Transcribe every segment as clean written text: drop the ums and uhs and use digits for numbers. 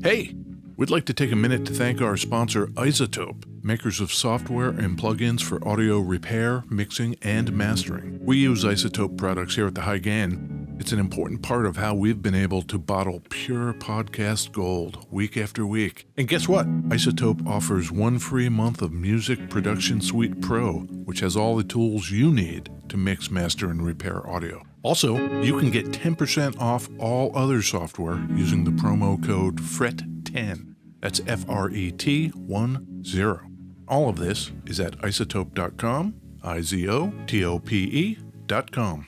Hey, we'd like to take a minute to thank our sponsor, iZotope, makers of software and plugins for audio repair, mixing, and mastering. We use iZotope products here at the High Gain. It's an important part of how we've been able to bottle pure podcast gold week after week. And guess what? iZotope offers 1 free month of Music Production Suite Pro, which has all the tools you need to mix, master, and repair audio. Also, you can get 10% off all other software using the promo code FRET10. That's FRET10. All of this is at iZotope.com, IZOTOPE.com.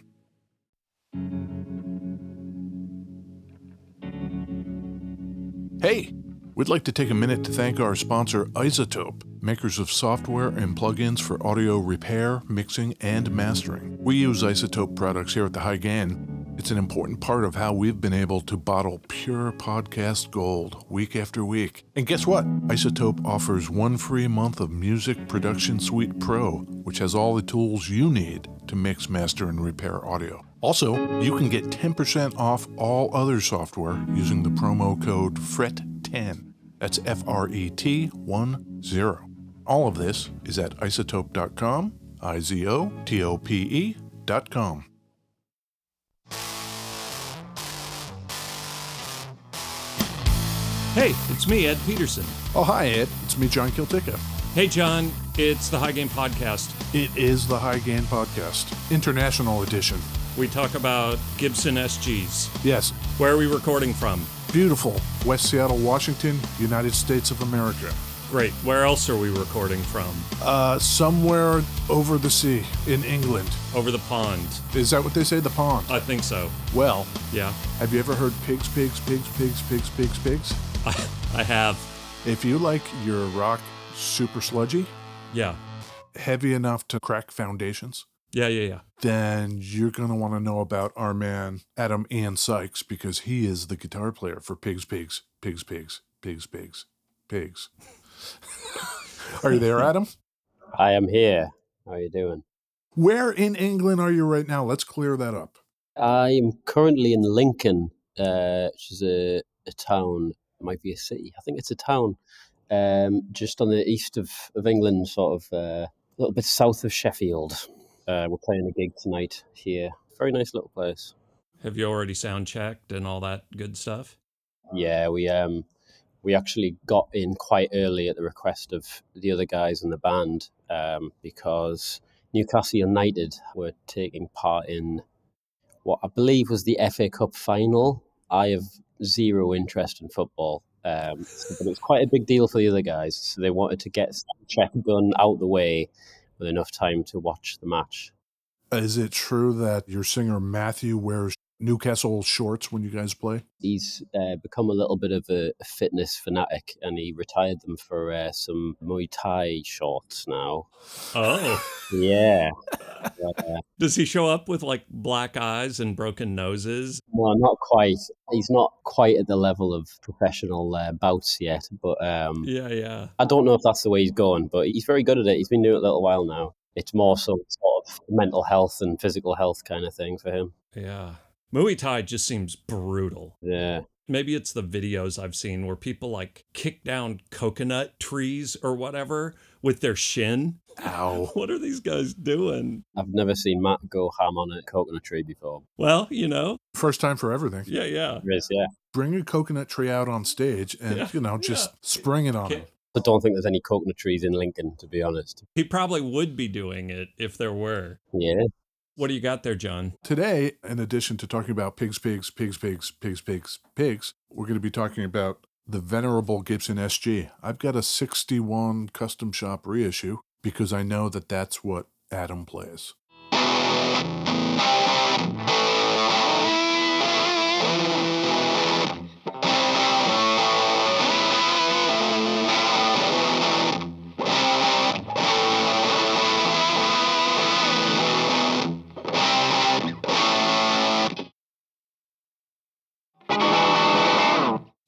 Hey, we'd like to take a minute to thank our sponsor, iZotope, makers of software and plugins for audio repair, mixing, and mastering. We use iZotope products here at the High Gain. It's an important part of how we've been able to bottle pure podcast gold week after week. And guess what? iZotope offers 1 free month of Music Production Suite Pro, which has all the tools you need to mix, master, and repair audio. Also, you can get 10% off all other software using the promo code FRET10. That's FRET10. All of this is at iZotope.com, IZOTOPE.com. Hey, it's me, Ed Peterson. Oh, hi, Ed. It's me, John Kiltica. Hey, John, it's the High Gain Podcast. It is the High Gain Podcast, International Edition. We talk about Gibson SGs. Yes. Where are we recording from? Beautiful. West Seattle, Washington, United States of America. Great. Where else are we recording from? Somewhere over the sea, in England. Over the pond. Is that what they say, the pond? I think so. Well, yeah. Have you ever heard pigs, pigs, pigs, pigs, pigs, pigs, pigs? I have. If you like your rock super sludgy, yeah, heavy enough to crack foundations, yeah, then you're going to want to know about our man, Adam Ian Sykes, because he is the guitar player for Pigs, Pigs, Pigs, Pigs, Pigs, Pigs, Pigs. Are you there, Adam? I am here. How are you doing? Where in England are you right now? Let's clear that up. I am currently in Lincoln, which is a town. It might be a city. I think it's a town just on the east of England, sort of a little bit south of Sheffield. We're playing a gig tonight here. Very nice little place. Have you already sound checked and all that good stuff? Yeah, we actually got in quite early at the request of the other guys in the band because Newcastle United were taking part in what I believe was the FA Cup final. I have zero interest in football, but it was quite a big deal for the other guys, so they wanted to get sound check done out the way with enough time to watch the match. Is it true that your singer Matthew wears Newcastle shorts when you guys play? He's become a little bit of a fitness fanatic, and he retired them for some Muay Thai shorts now. Oh. Yeah. Does he show up with like black eyes and broken noses? No, not quite. He's not quite at the level of professional bouts yet, but yeah. I don't know if that's the way he's going, but he's very good at it. He's been doing it a little while now. It's more so sort of mental health and physical health kind of thing for him. Yeah. Muay Thai just seems brutal. Yeah. Maybe it's the videos I've seen where people like kick down coconut trees or whatever with their shin. Ow. What are these guys doing? I've never seen Matt go ham on a coconut tree before. Well, you know. First time for everything. Yeah. There is, yeah. Bring a coconut tree out on stage and, just spring it on him. I don't think there's any coconut trees in Lincoln, to be honest. He probably would be doing it if there were. Yeah. What do you got there, John? Today, in addition to talking about pigs, pigs, pigs, pigs, pigs, pigs, pigs, we're going to be talking about the venerable Gibson SG. I've got a 61 custom shop reissue because I know that that's what Adam plays.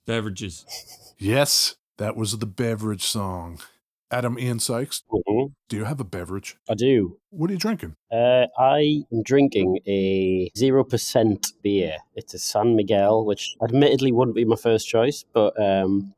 Beverages. Yes, that was the beverage song. Adam Ian Sykes, Mhm. do you have a beverage? I do. What are you drinking? I am drinking a 0% beer. It's a San Miguel, which admittedly wouldn't be my first choice, but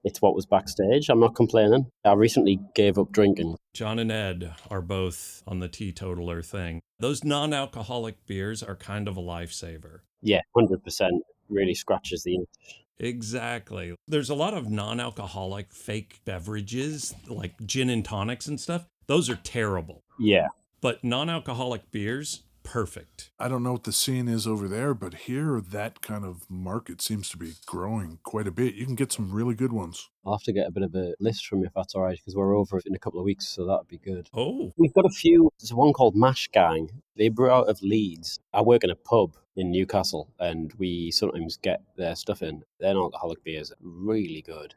it's what was backstage. I'm not complaining. I recently gave up drinking. John and Ed are both on the teetotaler thing. Those non-alcoholic beers are kind of a lifesaver. Yeah, 100%. Really scratches the itch. Exactly. There's a lot of non-alcoholic fake beverages like gin and tonics and stuff. Those are terrible. Yeah. But non-alcoholic beers, perfect. I don't know what the scene is over there, but here that kind of market seems to be growing quite a bit. You can get some really good ones. I'll have to get a bit of a list from you if that's all right, because we're over in a couple of weeks, so that'd be good. Oh, We've got a few. There's one called Mash Gang. They brew out of Leeds. I work in a pub in Newcastle, and we sometimes get their stuff in. Their non-alcoholic beers are really good.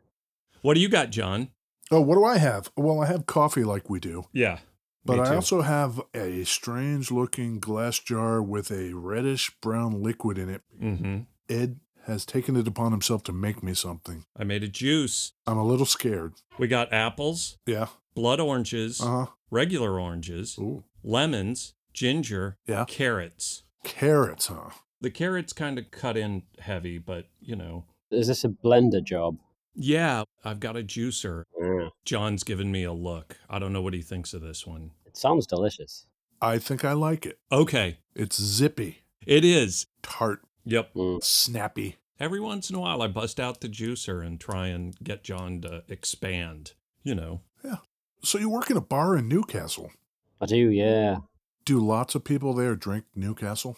what do you got, John? Oh, what do I have? Well, I have coffee like we do, Yeah, but me I too. also have a strange-looking glass jar with a reddish-brown liquid in it. Mm-hmm. Ed has taken it upon himself to make me something. I made a juice. I'm a little scared. We got apples, Yeah. blood oranges, Uh-huh. regular oranges, Ooh. lemons, ginger, Yeah. carrots. Carrots, huh? The carrots kind of cut in heavy, but you know. Is this a blender job? Yeah, I've got a juicer. Yeah. John's given me a look. I don't know what he thinks of this one. It sounds delicious. I think I like it. Okay, It's zippy, it is. tart, Yep. snappy. Every once in a while, I bust out the juicer and try and get John to expand. You know. Yeah. So you work in a bar in Newcastle. I do, yeah. Do lots of people there drink Newcastle?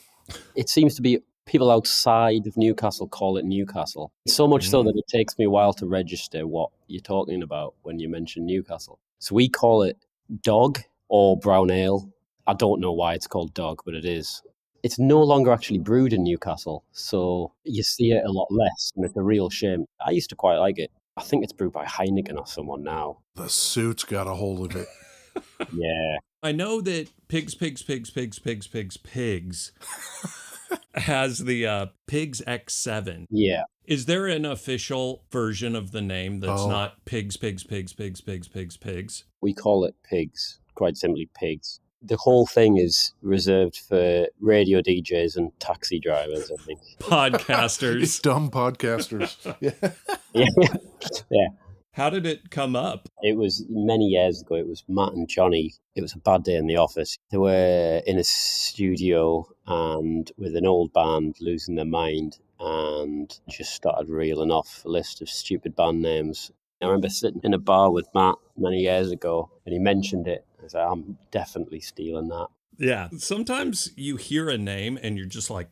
It seems to be people outside of Newcastle call it Newcastle. So much so that it takes me a while to register what you're talking about when you mention Newcastle. So we call it dog or brown ale. I don't know why it's called dog, but it is. It's no longer actually brewed in Newcastle, so you see it a lot less, and it's a real shame. I used to quite like it. I think it's brewed by Heineken or someone now. The suits got a hold of it. Yeah. I know that Pigs has the Pigs X7. Yeah. Is there an official version of the name that's Oh. not Pigs? We call it pigs, quite simply pigs. The whole thing is reserved for radio DJs and taxi drivers, I think. Podcasters. Dumb podcasters. Yeah. Yeah. Yeah. How did it come up? It was many years ago. It was Matt and Johnny. It was a bad day in the office. They were in a studio and with an old band losing their mind and just started reeling off a list of stupid band names. I remember sitting in a bar with Matt many years ago and he mentioned it. I was like, I'm definitely stealing that. Yeah. Sometimes you hear a name and you're just like,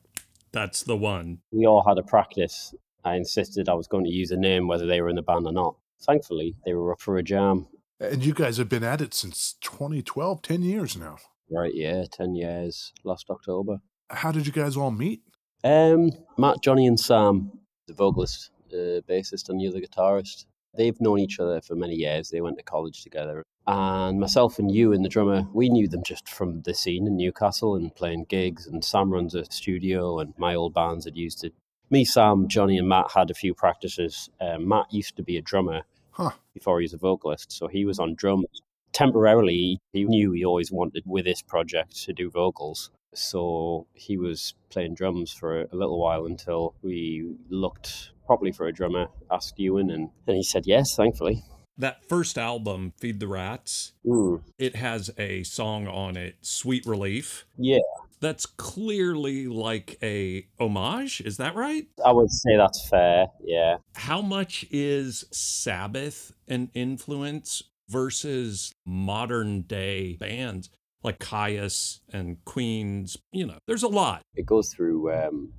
that's the one. We all had a practice. I insisted I was going to use a name whether they were in the band or not. Thankfully, they were up for a jam. And you guys have been at it since 2012, 10 years now. Right, yeah, 10 years, last October. How did you guys all meet? Matt, Johnny and Sam, the vocalist, bassist and the other guitarist, they've known each other for many years. They went to college together. And myself and Ewan, the drummer, we knew them just from the scene in Newcastle and playing gigs. And Sam runs a studio and my old bands had used it. Me, Sam, Johnny and Matt had a few practices. Matt used to be a drummer before he was a vocalist, so he was on drums. Temporarily, he knew he always wanted with this project to do vocals, so he was playing drums for a little while until we looked properly for a drummer, asked Ewan, and he said yes, thankfully. That first album, Feed the Rats, it has a song on it, Sweet Relief. Yeah. That's clearly like a homage. Is that right? I would say that's fair, yeah. How much is Sabbath an influence versus modern day bands like Caius and Queens? You know, there's a lot. It goes through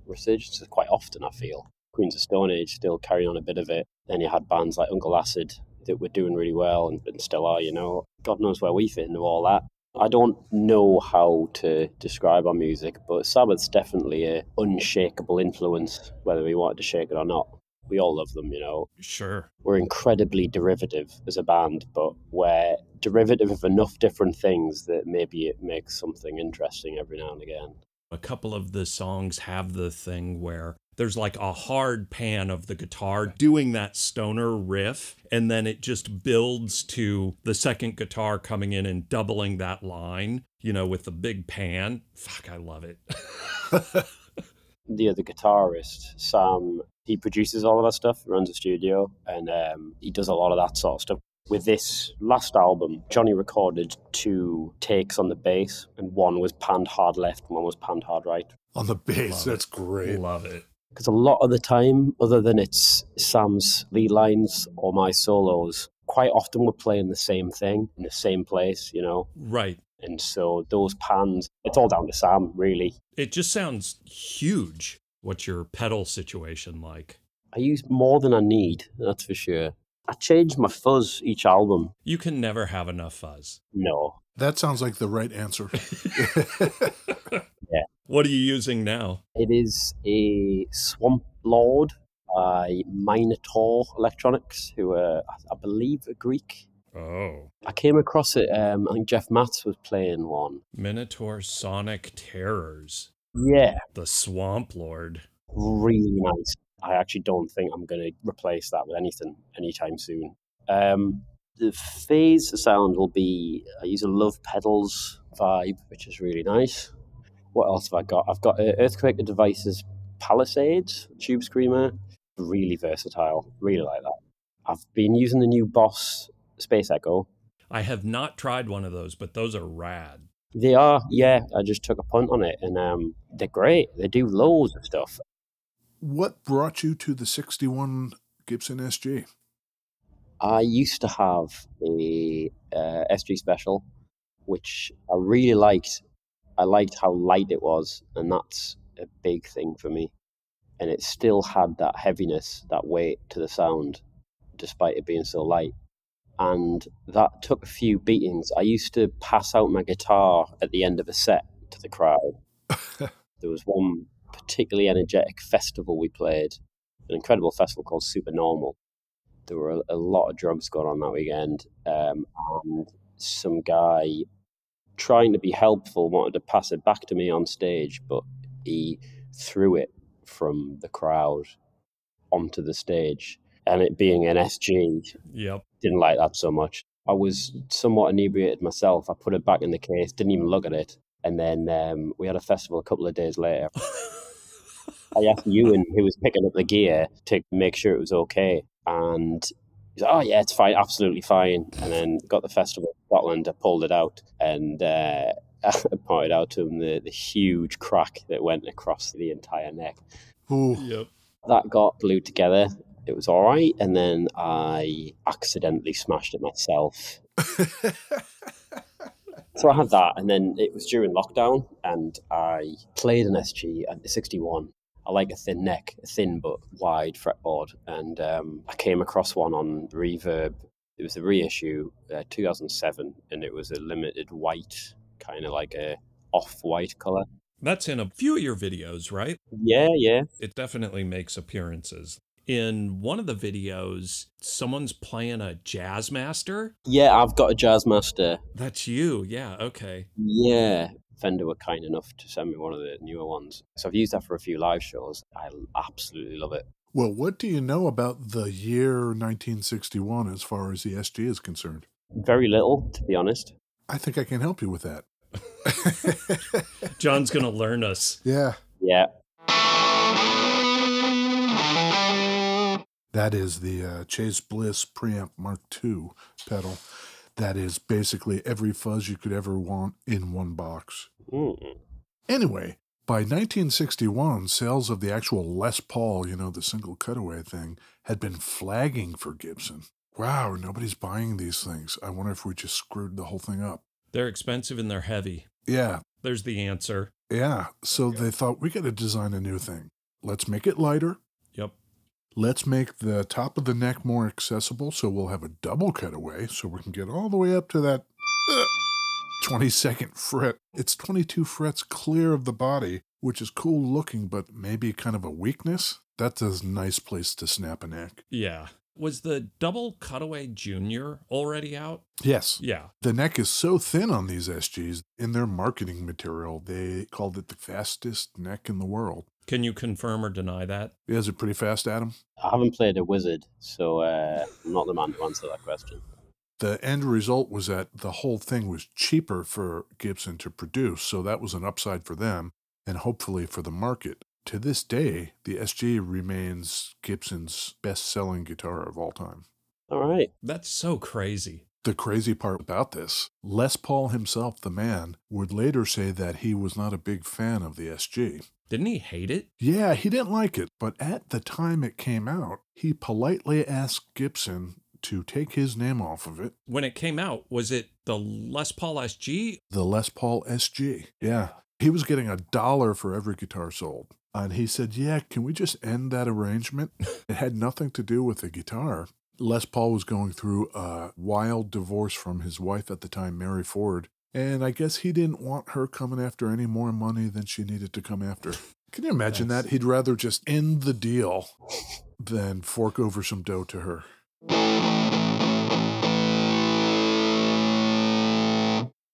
resurgences quite often, I feel. Queens of Stone Age still carrying on a bit of it. Then you had bands like Uncle Acid that were doing really well and still are, you know. God knows where we fit into all that. I don't know how to describe our music, but Sabbath's definitely an unshakable influence, whether we wanted to shake it or not. We all love them, you know. Sure. We're incredibly derivative as a band, but we're derivative of enough different things that maybe it makes something interesting every now and again. A couple of the songs have the thing where there's like a hard pan of the guitar doing that stoner riff, and then it just builds to the second guitar coming in and doubling that line, you know, with the big pan. Fuck, I love it. The other guitarist, Sam, he produces all of that stuff, runs a studio, and he does a lot of that sort of stuff. With this last album, Johnny recorded 2 takes on the bass, and one was panned hard left and one was panned hard right. On the bass, that's great. Love it. Because a lot of the time, other than it's Sam's lead lines or my solos, quite often we're playing the same thing in the same place, you know? Right. And so those pans, it's all down to Sam, really. It just sounds huge. What's your pedal situation like? I use more than I need, that's for sure. I change my fuzz each album. You can never have enough fuzz. No. That sounds like the right answer. Yeah. What are you using now? It is a Swamp Lord by Minotaur Electronics, who I believe are Greek. Oh. I came across it, I think Jeff Matz was playing one. Minotaur Sonic Terrors. Yeah. The Swamp Lord. Really nice. I actually don't think I'm going to replace that with anything anytime soon. The phase sound will be, I use a Love Pedals vibe, which is really nice. What else have I got? I've got Earthquake Devices Palisades, Tube Screamer. Really versatile. Really like that. I've been using the new Boss Space Echo. I have not tried one of those, but those are rad. They are, yeah. I just took a punt on it, and they're great. They do loads of stuff. What brought you to the 61 Gibson SG? I used to have a SG Special, which I really liked. I liked how light it was, and that's a big thing for me. And it still had that heaviness, that weight to the sound, despite it being so light. And that took a few beatings. I used to pass out my guitar at the end of a set to the crowd. There was one particularly energetic festival we played, an incredible festival called Supernormal. There were a lot of drugs going on that weekend, and some guy trying to be helpful wanted to pass it back to me on stage, but he threw it from the crowd onto the stage. And it being an SG, Yep. didn't like that so much. I was somewhat inebriated myself. I put it back in the case, didn't even look at it. And then we had a festival a couple of days later. I asked Ewan, who was picking up the gear, to make sure it was okay. And he said, oh, yeah, it's fine, absolutely fine. And then got the festival in Scotland, I pulled it out, and I pointed out to him the huge crack that went across the entire neck. Ooh. Yep. That got glued together. It was all right. And then I accidentally smashed it myself. So I had that, and then it was during lockdown, and I played an SG at the 61. I like a thin neck, a thin but wide fretboard, and I came across one on Reverb. It was a reissue, 2007, and it was a limited white, kind of like a off-white colour. That's in a few of your videos, right? Yeah. It definitely makes appearances. In one of the videos, someone's playing a Jazzmaster. Yeah, I've got a Jazzmaster. That's you. Yeah, okay. Yeah. Fender were kind enough to send me one of the newer ones. So I've used that for a few live shows. I absolutely love it. Well, what do you know about the year 1961 as far as the SG is concerned? Very little, to be honest. I think I can help you with that. John's going to learn us. Yeah. Yeah. That is the Chase Bliss Preamp Mark II pedal. That is basically every fuzz you could ever want in one box. Mm. Anyway, by 1961, sales of the actual Les Paul, you know, the single cutaway thing, had been flagging for Gibson. Wow, nobody's buying these things. I wonder if we just screwed the whole thing up. They're expensive and they're heavy. Yeah. There's the answer. Yeah. So they thought, we got to design a new thing. Let's make it lighter. Yep. Let's make the top of the neck more accessible, so we'll have a double cutaway, so we can get all the way up to that 22nd fret. It's 22 frets clear of the body, which is cool looking, but maybe kind of a weakness. That's a nice place to snap a neck. Yeah. Was the double cutaway junior already out? Yes. Yeah. The neck is so thin on these SGs, in their marketing material, they called it the fastest neck in the world. Can you confirm or deny that? Is it pretty fast, Adam? I haven't played a wizard, so I'm not the man to answer that question. The end result was that the whole thing was cheaper for Gibson to produce, so that was an upside for them and hopefully for the market. To this day, the SG remains Gibson's best-selling guitar of all time. All right. That's so crazy. The crazy part about this, Les Paul himself, the man, would later say that he was not a big fan of the SG. Didn't he hate it? Yeah, he didn't like it, but at the time it came out, he politely asked Gibson to take his name off of it. When it came out, was it the Les Paul SG? The Les Paul SG, yeah. He was getting $1 for every guitar sold. And he said, yeah, can we just end that arrangement? It had nothing to do with the guitar. Les Paul was going through a wild divorce from his wife at the time, Mary Ford. And I guess he didn't want her coming after any more money than she needed to come after. Can you imagine that? He'd rather just end the deal than fork over some dough to her.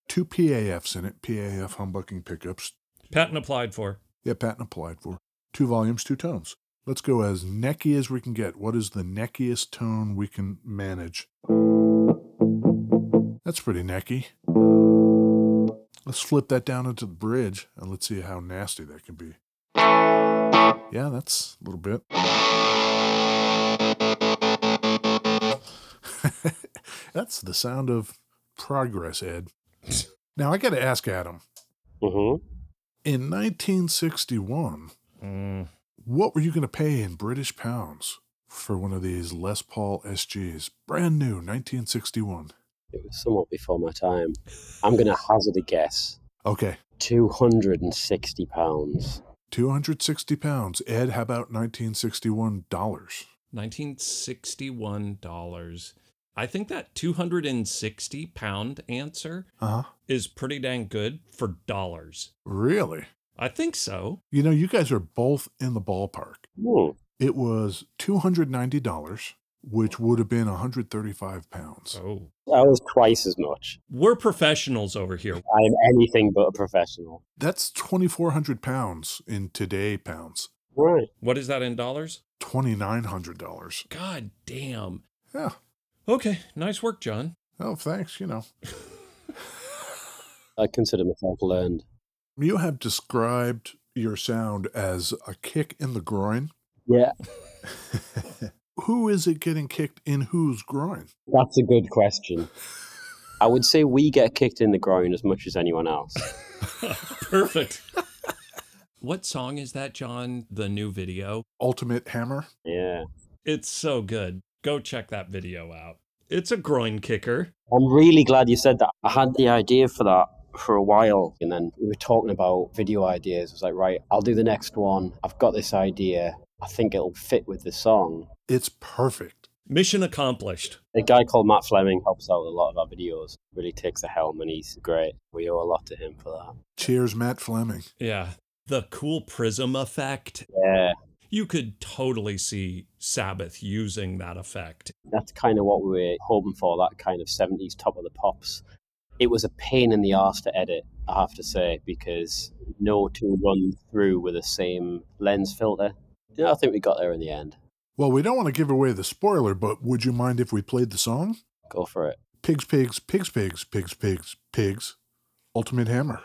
Two PAFs in it, PAF humbucking pickups. Patent applied for. Yeah, patent applied for. 2 volumes, 2 tones. Let's go as necky as we can get. What is the neckiest tone we can manage? That's pretty necky. Let's flip that down into the bridge, and let's see how nasty that can be. Yeah, that's a little bit. That's the sound of progress, Ed. Now, I got to ask Adam. Mm-hmm. In 1961, what were you going to pay in British pounds for one of these Les Paul SGs? Brand new, 1961. It was somewhat before my time. I'm going to hazard a guess. Okay. £260. £260. Ed, how about $1961? $1961. I think that 260 pound answer is pretty dang good for dollars. Really? I think so. You know, you guys are both in the ballpark. It was $290, which would have been 135 pounds. Oh. That was twice as much. We're professionals over here. I am anything but a professional. That's 2,400 pounds in today pounds. Right. What is that in dollars? $2,900. God damn. Yeah. Okay, nice work, John. Oh, thanks, you know. I consider myself learned. You have described your sound as a kick in the groin. Yeah. Who is it getting kicked in whose groin? That's a good question. I would say we get kicked in the groin as much as anyone else. Perfect. What song is that, John? The new video? Ultimate Hammer? Yeah. It's so good. Go check that video out. It's a groin kicker. I'm really glad you said that. I had the idea for that for a while, and then we were talking about video ideas. I was like, right, I'll do the next one. I've got this idea. I think it'll fit with the song. It's perfect. Mission accomplished. A guy called Matt Fleming helps out with a lot of our videos. Really takes the helm, and he's great. We owe a lot to him for that. Cheers, Matt Fleming. Yeah. The cool prism effect. Yeah. You could totally see Sabbath using that effect. That's kind of what we were hoping for, that kind of 70s top of the pops. It was a pain in the arse to edit, I have to say, because no two run through with the same lens filter. You know, I think we got there in the end. Well, we don't want to give away the spoiler, but would you mind if we played the song? Go for it. Pigs, pigs, pigs, pigs, pigs, pigs, pigs. Ultimate Hammer.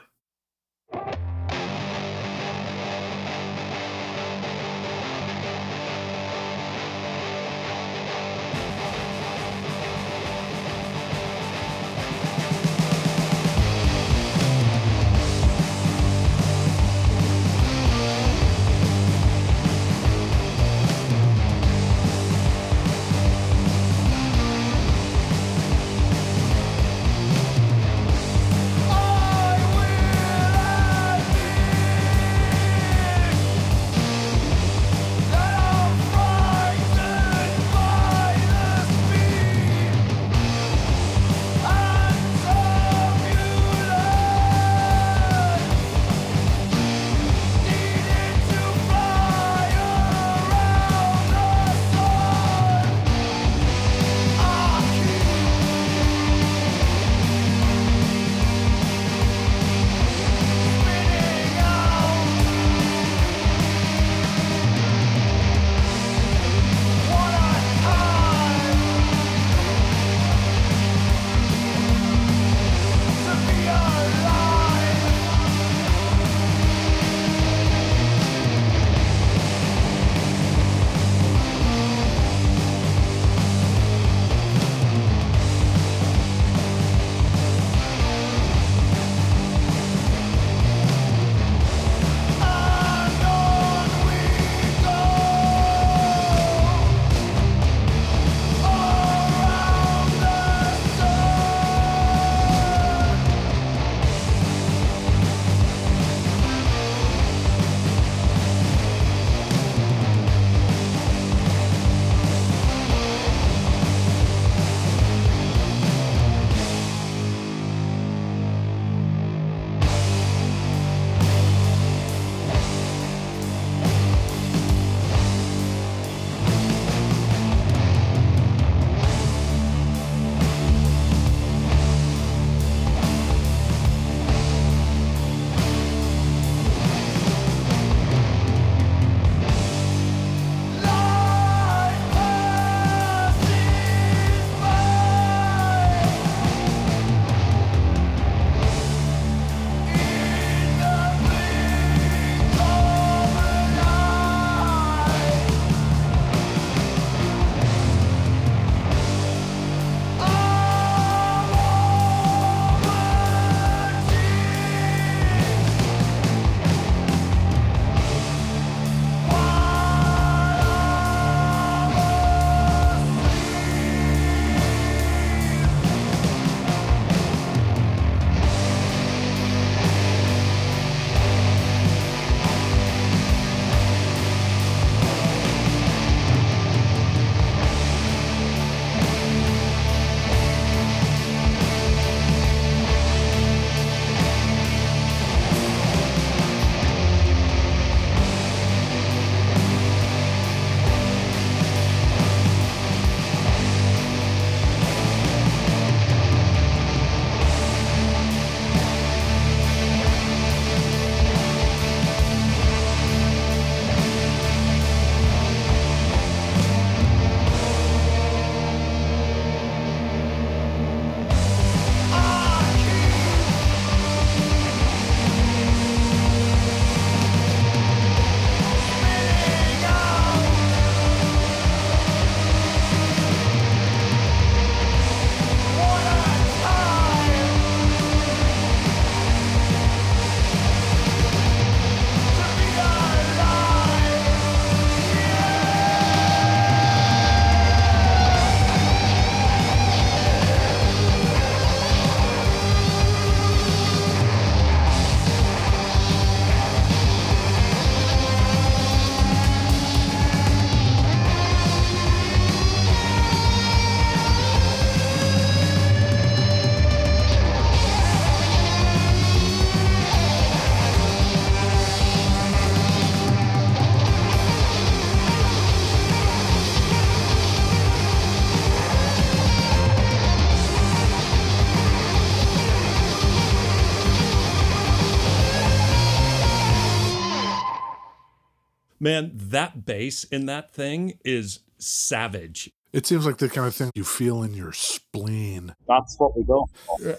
Man, that bass in that thing is savage. It seems like the kind of thing you feel in your spleen. That's what we go for.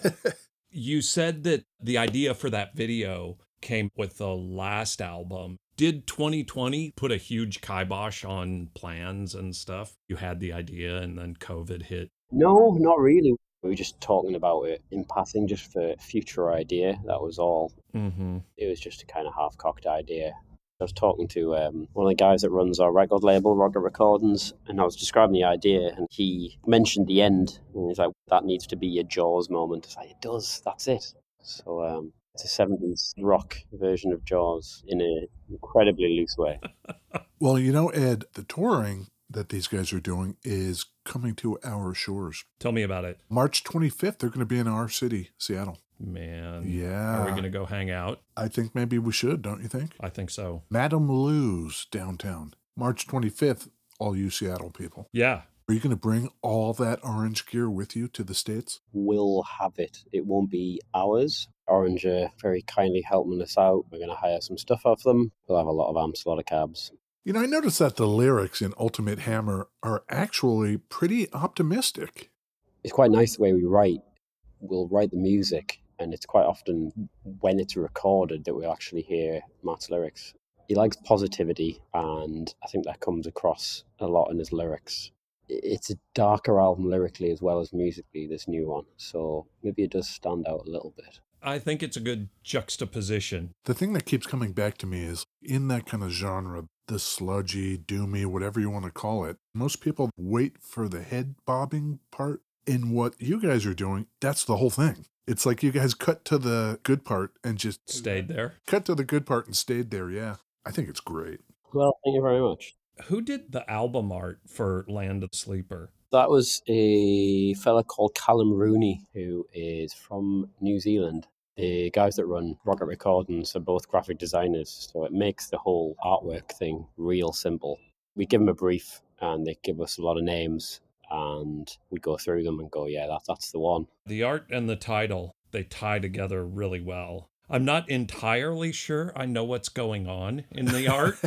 You said that the idea for that video came with the last album. Did 2020 put a huge kibosh on plans and stuff? You had the idea and then COVID hit. No, not really. We were just talking about it in passing, just for future idea. That was all. Mm-hmm. It was just a kind of half-cocked idea. I was talking to one of the guys that runs our record label, Rocket Recordings, and I was describing the idea, and he mentioned the end. And he's like, that needs to be a Jaws moment. I was like, it does, that's it. So it's a 70s rock version of Jaws in an incredibly loose way. Well, you know, Ed, the touring that these guys are doing is coming to our shores. Tell me about it. March 25th, they're going to be in our city, Seattle. Man. Yeah. Are we going to go hang out? I think maybe we should, don't you think? I think so. Madame Lou's downtown. March 25th, all you Seattle people. Yeah. Are you going to bring all that orange gear with you to the States? We'll have it. It won't be ours. Orange are very kindly helping us out. We're going to hire some stuff off them. We'll have a lot of amps, a lot of cabs. You know, I noticed that the lyrics in Ultimate Hammer are actually pretty optimistic. It's quite nice the way we write. We'll write the music, and it's quite often when it's recorded that we'll actually hear Matt's lyrics. He likes positivity, and I think that comes across a lot in his lyrics. It's a darker album lyrically as well as musically, this new one, so maybe it does stand out a little bit. I think it's a good juxtaposition. The thing that keeps coming back to me is in that kind of genre, the sludgy, doomy, whatever you want to call it, most people wait for the head bobbing part. In what you guys are doing, that's the whole thing. It's like you guys cut to the good part and just Stayed there. Cut to the good part and stayed there, yeah. I think it's great. Well, thank you very much. Who did the album art for Land of the Sleeper? That was a fella called Callum Rooney, who is from New Zealand. The guys that run Rocket Recordings are both graphic designers, so it makes the whole artwork thing real simple. We give them a brief, and they give us a lot of names, and we go through them and go, yeah, that's the one. The art and the title, they tie together really well. I'm not entirely sure I know what's going on in the art,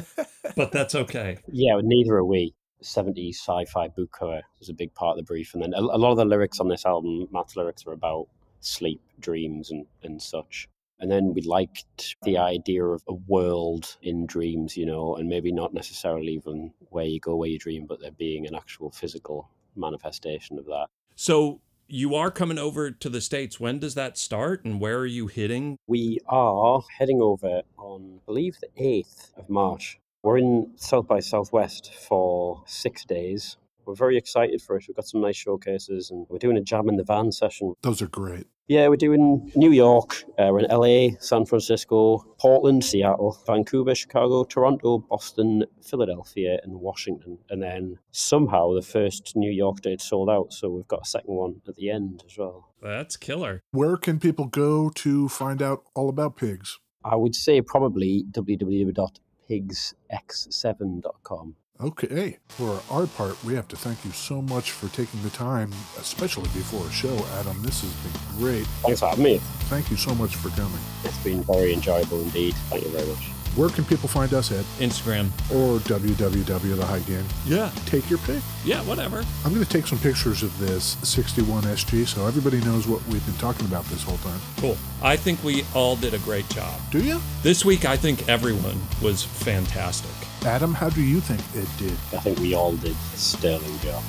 but that's okay. Yeah, neither are we. 70s sci-fi book cover was a big part of the brief, and then a lot of the lyrics on this album, Matt's lyrics, are about sleep, dreams, and such. And then we liked the idea of a world in dreams, you know, and maybe not necessarily even where you go where you dream, but there being an actual physical manifestation of that. So you are coming over to the States. When does that start, and where are you hitting? We are heading over on, I believe, the 8th of March. We're in South by Southwest for 6 days. We're very excited for it. We've got some nice showcases, and we're doing a Jam in the Van session. Those are great. Yeah, we're doing New York, we're in LA, San Francisco, Portland, Seattle, Vancouver, Chicago, Toronto, Boston, Philadelphia, and Washington. And then somehow the first New York date sold out, so we've got a second one at the end as well. That's killer. Where can people go to find out all about pigs? I would say probably www.pigsx7.com. Okay. For our part, we have to thank you so much for taking the time, especially before a show, Adam. This has been great. Thanks for having me. Thank you so much for coming. It's been very enjoyable indeed. Thank you very much. Where can people find us, Ed? Instagram. Or www.thehighgain. Yeah. Take your pick. Yeah, whatever. I'm going to take some pictures of this 61 SG so everybody knows what we've been talking about this whole time. Cool. I think we all did a great job. Do you? This week, I think everyone was fantastic. Adam, how do you think Ed did? I think we all did a sterling job.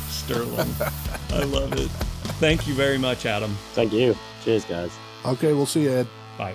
Sterling. I love it. Thank you very much, Adam. Thank you. Cheers, guys. Okay, we'll see you, Ed. Bye.